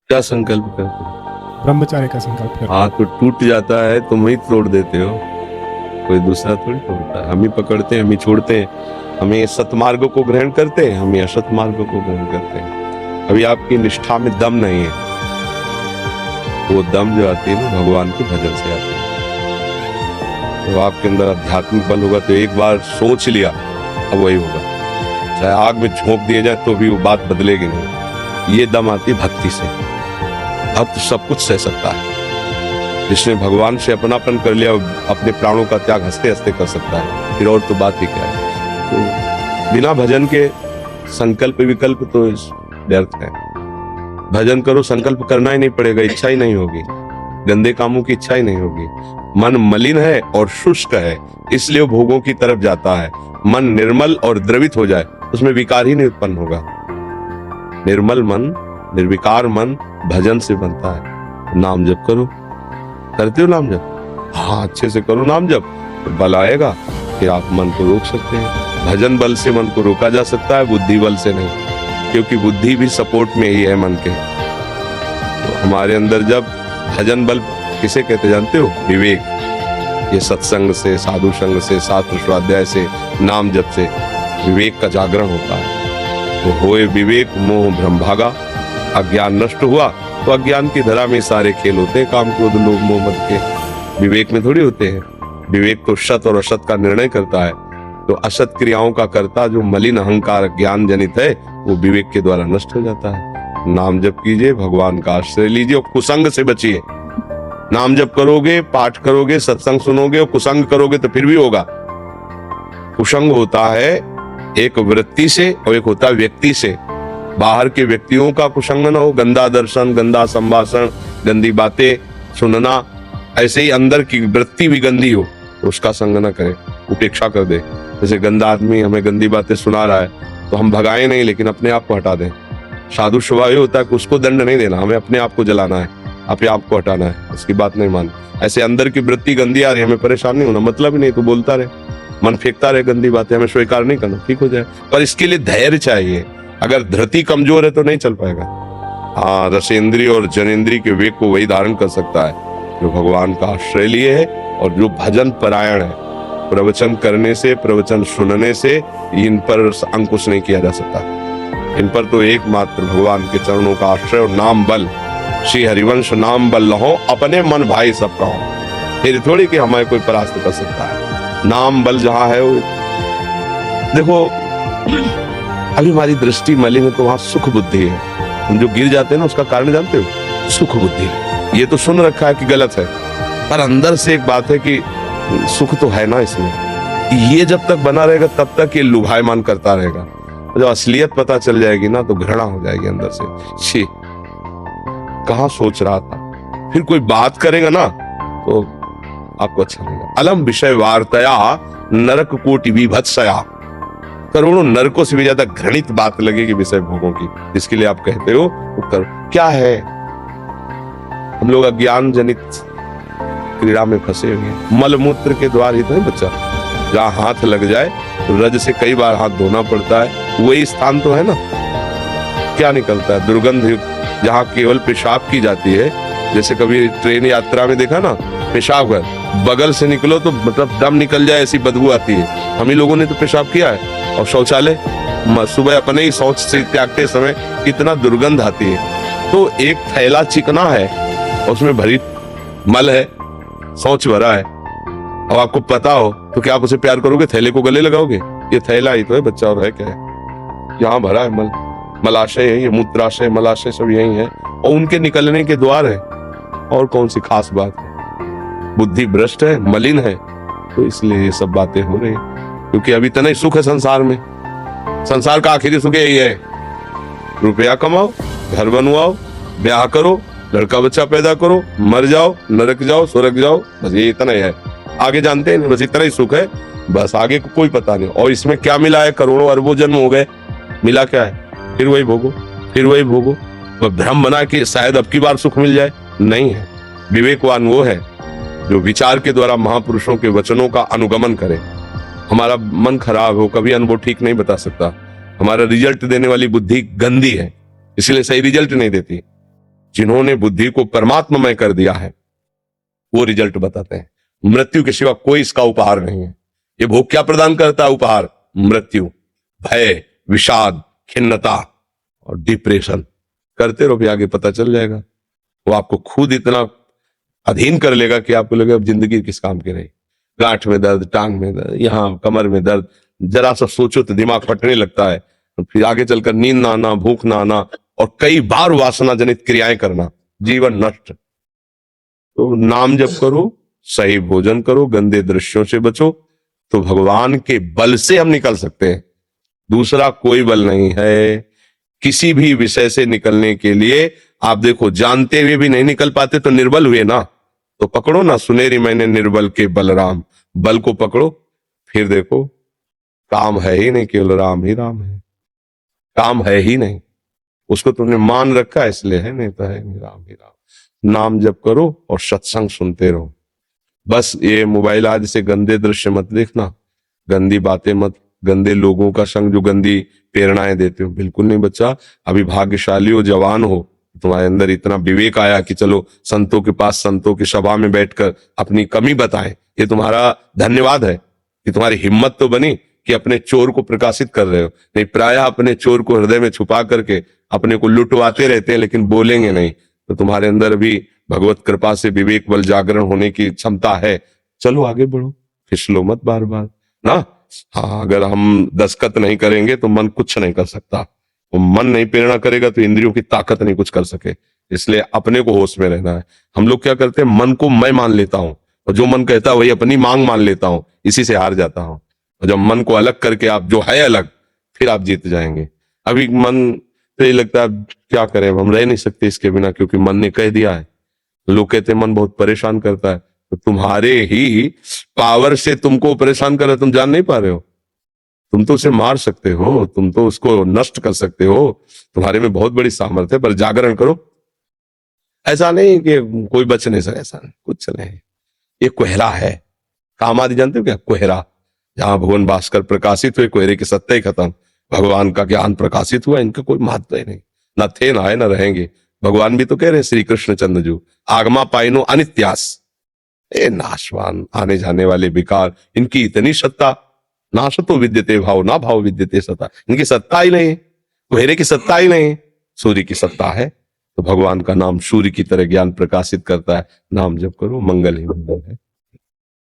क्या संकल्प करते हो? ब्रह्मचार्य का संकल्प करते हैं। हाथ तो टूट जाता है, तुम ही तोड़ देते हो, कोई दूसरा थोड़ी तोड़ता है। हम ही पकड़ते हैं, हम ही छोड़ते हैं, हम ही सतमार्ग को ग्रहण करते हैं, हम ही असत मार्ग को ग्रहण करते हैं। अभी आपकी निष्ठा में दम नहीं है, वो दम जो आती है ना भगवान के भजन से आती है। तो आपके अंदर आध्यात्मिक बल होगा तो एक बार सोच लिया, अब वही होगा। चाहे आग में झोंक दिया जाए तो भी वो बात बदलेगी नहीं। ये दम आती है भक्ति से। भक्त सब कुछ सह सकता है। जिसने भगवान से अपनापन कर लिया, अपने प्राणों का त्याग हंसते हंसते कर सकता है, फिर और तो बात ही क्या है। तो बिना भजन के संकल्प विकल्प तो व्यर्थ है। भजन करो, संकल्प करना ही नहीं पड़ेगा, इच्छा ही नहीं होगी, गंदे कामों की इच्छा ही नहीं होगी। मन मलिन है और शुष्क है, इसलिए वो भोगों की तरफ जाता है। मन निर्मल और द्रवित हो जाए, उसमें विकार ही नहीं उत्पन्न होगा। निर्मल मन, निर्विकार मन भजन से बनता है। नाम जप करो, करते हो नाम जप? हाँ, अच्छे से करो नाम जप, तो बल आएगा, फिर आप मन को रोक सकते हैं। भजन बल से मन को रोका जा सकता है, बुद्धि बल से नहीं, क्योंकि बुद्धि भी सपोर्ट में ही है मन के। तो हमारे अंदर जब भजन बल किसे कहते जानते हो? विवेक। ये सत्संग से, साधु संग से, शास्त्र स्वाध्याय से, नाम जप से विवेक का जागरण होता है। तो होए विवेक मोह भ्रम भागा, अज्ञान नष्ट हुआ तो अज्ञान की धरा में सारे खेल होते हैं, काम क्रोध लोभ मोह मद के। विवेक में थोड़ी होते हैं। विवेक तो सत और असत का निर्णय करता है। तो असत क्रियाओं का कर्ता जो मलिन अहंकार ज्ञान जनित है, वो विवेक के द्वारा नष्ट हो जाता है। नाम जप कीजिए, भगवान का आश्रय लीजिए और कुसंग से बचिए। नाम जप करोगे, पाठ करोगे, सत्संग सुनोगे और कुसंग करोगे तो फिर भी होगा। कुसंग होता है एक वृत्ति से और एक होता है व्यक्ति से। बाहर के व्यक्तियों का कुसंग न हो, गंदा दर्शन, गंदा संभाषण, गंदी बातें सुनना। ऐसे ही अंदर की वृत्ति भी गंदी हो तो उसका संग न करे, उपेक्षा कर दे। जैसे गंदा आदमी हमें गंदी बातें सुना रहा है तो हम भगाए नहीं, लेकिन अपने आप को हटा दें। साधु स्वभाव ये होता है कि उसको दंड नहीं देना, हमें अपने आप को जलाना है, अपने आप को हटाना है, उसकी बात नहीं मान। ऐसे अंदर की वृत्ति गंदी आ रही है, हमें परेशान नहीं होना, मतलब ही नहीं, तो बोलता रहे, मन फेंकता रहे गंदी बातें, हमें स्वीकार नहीं करना, ठीक हो जाए। पर इसके लिए धैर्य चाहिए। अगर धृति कमजोर है तो नहीं चल पाएगा। हाँ, रसेंद्रिय और जनेंद्रिय के वेग को वही धारण कर सकता है जो भगवान का आश्रय लिए है और जो भजन परायण है। प्रवचन करने से, प्रवचन सुनने से इन पर अंकुश नहीं किया जा सकता। इन पर तो एकमात्र भगवान के चरणों का आश्रय और नाम बल। श्री हरिवंश नाम बल लहो, अपने मन भाई सब कहो। फिर थोड़ी कि हमें कोई परास्त कर सकता है। नाम बल जहां है वो देखो, अभी हमारी दृष्टि मलिन है तो वहां सुख बुद्धि है। हम जो गिर जाते हैं ना, उसका कारण जानते हो? सुख बुद्धि। ये तो सुन रखा है कि गलत है, पर अंदर से एक बात है कि सुख तो है ना इसमें। ये जब तक बना रहेगा तब तक ये लुभायमान करता रहेगा। जब असलियत पता चल जाएगी ना तो घृणा हो जाएगी अंदर से, छी कहाँ सोच रहा था। फिर कोई बात करेगा ना तो आपको अच्छा लगेगा। अलम विषय वार्तया नरक कोटि विभत्सया। करोड़ों नरकों से भी ज्यादा घृणित बात लगेगी विषय भोगों की, जिसके लिए आप कहते हो वो करो। क्या है? हम लोग अज्ञान जनित क्रीड़ा में फंसे हुए हैं। मलमूत्र के द्वार ही तो है बच्चा, जहाँ हाथ लग जाए तो रज से कई बार हाथ धोना पड़ता है, वही स्थान तो है ना। क्या निकलता है? दुर्गंध युक्त, जहाँ केवल पेशाब की जाती है। जैसे कभी ट्रेन यात्रा में देखा ना, पेशाब कर बगल से निकलो तो मतलब दम निकल जाए, ऐसी बदबू आती है। हम ही लोगों ने तो पेशाब किया है। और शौचालय सुबह अपने ही शौच से त्यागते समय कितना दुर्गंध आती है। तो एक थैला चिकना है, उसमें भरी मल है, शौच भरा है, और आपको पता हो तो क्या आप उसे प्यार करोगे? थैले को गले लगाओगे? ये थैला ही तो है बच्चा, और है क्या है? यहाँ भरा है मल, मलाशय है, ये मूत्राशय मलाशय सब यही है, और उनके निकलने के द्वार है। और कौन सी खास बात है? बुद्धि भ्रष्ट है, मलिन है, तो इसलिए ये सब बातें हो रही है। क्योंकि अभी तो नहीं सुख है संसार में। संसार का आखिरी सुख यही है, रुपया कमाओ, घर बनवाओ, ब्याह करो, लड़का बच्चा पैदा करो, मर जाओ, नरक जाओ, स्वर्ग जाओ, बस ये इतना ही है। आगे जानते हैं, बस इतना ही सुख है, बस आगे को कोई पता नहीं। और इसमें क्या मिला है? करोड़ों अरबों जन्म हो गए, मिला क्या है? फिर वही भोगो, फिर वही भोगो। वह भ्रम बना कि शायद अब की बार सुख मिल जाए, नहीं है। विवेकवान वो है जो विचार के द्वारा महापुरुषों के वचनों का अनुगमन करे। हमारा मन खराब हो, कभी अनुभव ठीक नहीं बता सकता। हमारा रिजल्ट देने वाली बुद्धि गंदी है, इसलिए सही रिजल्ट नहीं देती। जिन्होंने बुद्धि को परमात्ममय कर दिया है वो रिजल्ट बताते हैं। मृत्यु के सिवा कोई इसका उपहार नहीं है। ये भोग क्या प्रदान करता है? उपहार मृत्यु, भय, विषाद, खिन्नता और डिप्रेशन। करते रहो, भी आगे पता चल जाएगा। वो आपको खुद इतना अधीन कर लेगा कि आपको लगेगा अब जिंदगी किस काम की रही। गांठ में दर्द, टांग में दर्द, यहाँ कमर में दर्द, जरा सा सोचो तो दिमाग फटने लगता है। फिर आगे चलकर नींद ना आना, भूख ना आना और कई बार वासना जनित क्रियाएं करना, जीवन नष्ट। तो नाम जप करो, सही भोजन करो, गंदे दृश्यों से बचो, तो भगवान के बल से हम निकल सकते हैं। दूसरा कोई बल नहीं है किसी भी विषय से निकलने के लिए। आप देखो, जानते हुए भी नहीं निकल पाते तो निर्बल हुए ना, तो पकड़ो ना सुनेरी मैंने निर्बल के बलराम, बल को पकड़ो। फिर देखो, काम है ही नहीं, केवल राम ही राम है। काम है ही नहीं, उसको तुमने मान रखा है इसलिए है, नहीं तो है नहीं, राम ही राम। नाम जप करो और सत्संग सुनते रहो। बस ये मोबाइल आदि से गंदे दृश्य मत देखना, गंदी बातें मत, गंदे लोगों का संग जो गंदी प्रेरणाएं देते हो, बिल्कुल नहीं। बच्चा अभी भाग्यशाली हो, जवान हो, तुम्हारे अंदर इतना विवेक आया कि चलो संतों के पास, संतों की सभा में बैठकर अपनी कमी बताएं। ये तुम्हारा धन्यवाद है कि तुम्हारी हिम्मत तो बनी कि अपने चोर को प्रकाशित कर रहे हो। नहीं, प्रायः अपने चोर को हृदय में छुपा करके अपने को लुटवाते रहते हैं, लेकिन बोलेंगे नहीं। तो तुम्हारे अंदर भी भगवत कृपा से विवेक बल जागरण होने की क्षमता है। चलो आगे बढ़ो, फिसलो मत बार बार ना। हाँ, अगर हम दस्तखत नहीं करेंगे तो मन कुछ नहीं कर सकता। वो मन नहीं प्रेरणा करेगा तो इंद्रियों की ताकत नहीं कुछ कर सके। इसलिए अपने को होश में रहना है। हम लोग क्या करते हैं, मन को मैं मान लेता हूं और जो मन कहता है वही अपनी मांग मान लेता हूं, इसी से हार जाता हूं। और जब मन को अलग करके आप जो है अलग, फिर आप जीत जाएंगे। अभी मन तो ये लगता है क्या करें, हम रह नहीं सकते इसके बिना, क्योंकि मन ने कह दिया है। लोग कहते हैं मन बहुत परेशान करता है, तो तुम्हारे ही पावर से तुमको परेशान कर रहा है, तुम जान नहीं पा रहे हो। तुम तो उसे मार सकते हो, तुम तो उसको नष्ट कर सकते हो, तुम्हारे में बहुत बड़ी सामर्थ्य है, पर जागरण करो। ऐसा नहीं कि कोई बच नहीं सके, ऐसा नहीं, कुछ नहीं। ये कोहरा है, काम आदि जानते हो क्या? कोहरा, जहां भगवान भास्कर प्रकाशित हुए, कोहरे की सत्ता ही खत्म। भगवान का ज्ञान प्रकाशित हुआ, इनका कोई महत्व ही नहीं, न थे न आए न रहेंगे। भगवान भी तो कह रहे हैं, श्री कृष्ण चंद्र जो आगमा पाइनो अनित्यास, ए नाशवान, आने जाने वाले विकार, इनकी इतनी सत्ता। नाशतो विद्यते भाव, ना भाव विद्यते सत्ता, इनकी सत्ता ही नहीं, कोहरे की सत्ता ही नहीं, सूर्य की सत्ता है। तो भगवान का नाम सूर्य की तरह ज्ञान प्रकाशित करता है। नाम जप करो, मंगल ही मंगल है।